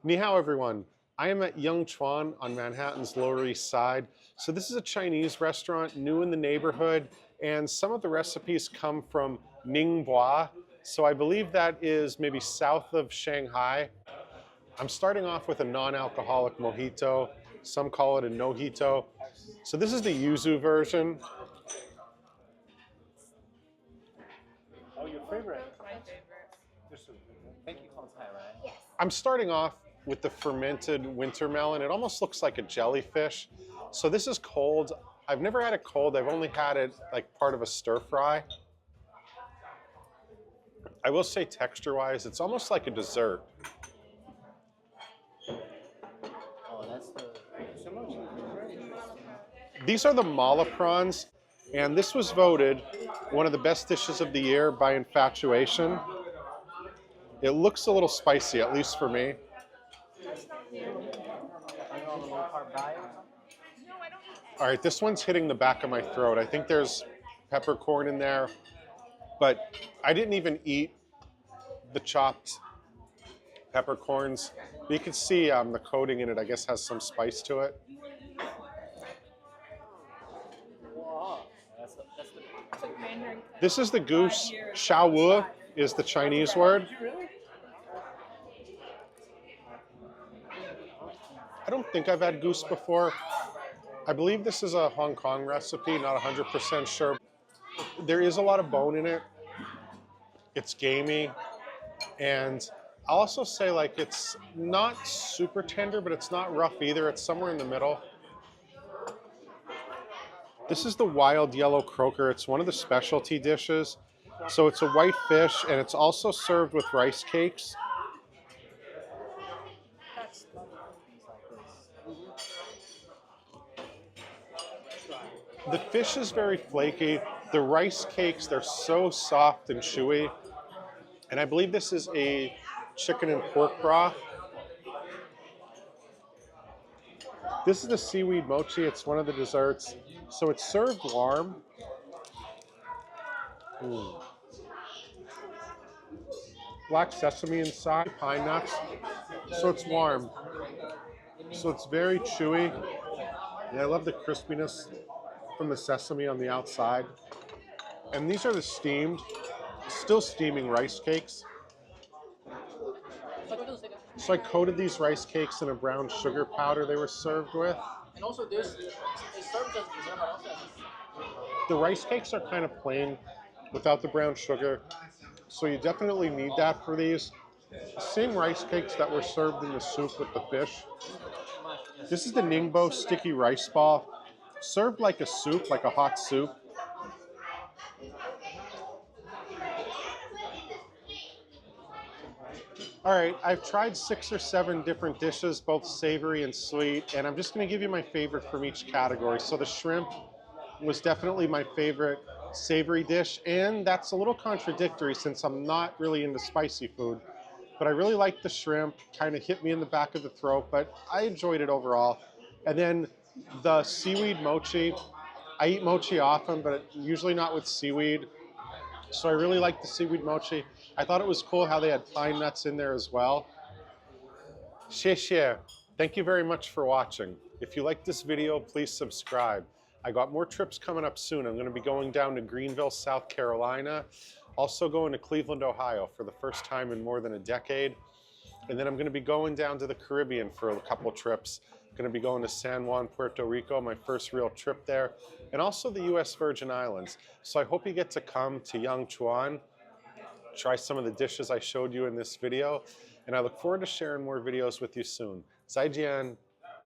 Ni hao, everyone. I am at YongChuan on Manhattan's Lower East Side. So this is a Chinese restaurant, new in the neighborhood, and some of the recipes come from Ningbo. So I believe that is maybe south of Shanghai. I'm starting off with a non-alcoholic mojito. Some call it a Nohito. So this is the yuzu version. Oh, your favorite? My favorite. Thank you, right? Yes. I'm starting off with the fermented wintermelon. It almost looks like a jellyfish. So this is cold. I've never had it cold. I've only had it like part of a stir fry. I will say texture-wise, it's almost like a dessert. Oh, that's the These are the mala prawns, and this was voted one of the best dishes of the year by Infatuation. It looks a little spicy, at least for me. Are you on a low-carb diet? No, I don't eat eggs. All right, this one's hitting the back of my throat. I think there's peppercorn in there, but I didn't even eat the chopped peppercorns. But you can see the coating in it, I guess, has some spice to it. Wow. That's Took Mandarin. This is the Goose. Xiaowu is the Chinese word. I don't think I've had goose before. I believe this is a Hong Kong recipe, not 100% sure. There is a lot of bone in it. It's gamey. And I'll also say, like, it's not super tender, but it's not rough either. It's somewhere in the middle. This is the wild yellow croaker. It's one of the specialty dishes. So it's a white fish, and it's also served with rice cakes. The fish is very flaky. The rice cakes, they're so soft and chewy. And I believe this is a chicken and pork broth. This is the seaweed mochi. It's one of the desserts. So it's served warm. Black sesame inside, pine nuts. So it's warm. So it's very chewy. And I love the crispiness from the sesame on the outside. And these are the still steaming rice cakes. So I coated these rice cakes in a brown sugar powder they were served with. And also this is served as dessert, but also as The rice cakes are kind of plain without the brown sugar. So you definitely need that for these. Same rice cakes that were served in the soup with the fish. This is the Ningbo sticky rice ball. Served like a soup, like a hot soup. All right, I've tried 6 or 7 different dishes, both savory and sweet, and I'm just gonna give you my favorite from each category. So the shrimp was definitely my favorite savory dish, and that's a little contradictory since I'm not really into spicy food. But I really liked the shrimp, kind of hit me in the back of the throat, but I enjoyed it overall. And then the seaweed mochi, I eat mochi often, but usually not with seaweed. So I really liked the seaweed mochi. I thought it was cool how they had pine nuts in there as well. 谢谢. Thank you very much for watching. If you like this video, please subscribe. I got more trips coming up soon. I'm going to be going down to Greenville, South Carolina. Also going to Cleveland, Ohio for the first time in more than a decade. And then I'm going to be going down to the Caribbean for a couple trips. I'm going to be going to San Juan, Puerto Rico, my first real trip there. And also the US Virgin Islands. So I hope you get to come to YongChuan, try some of the dishes I showed you in this video. And I look forward to sharing more videos with you soon. 再见.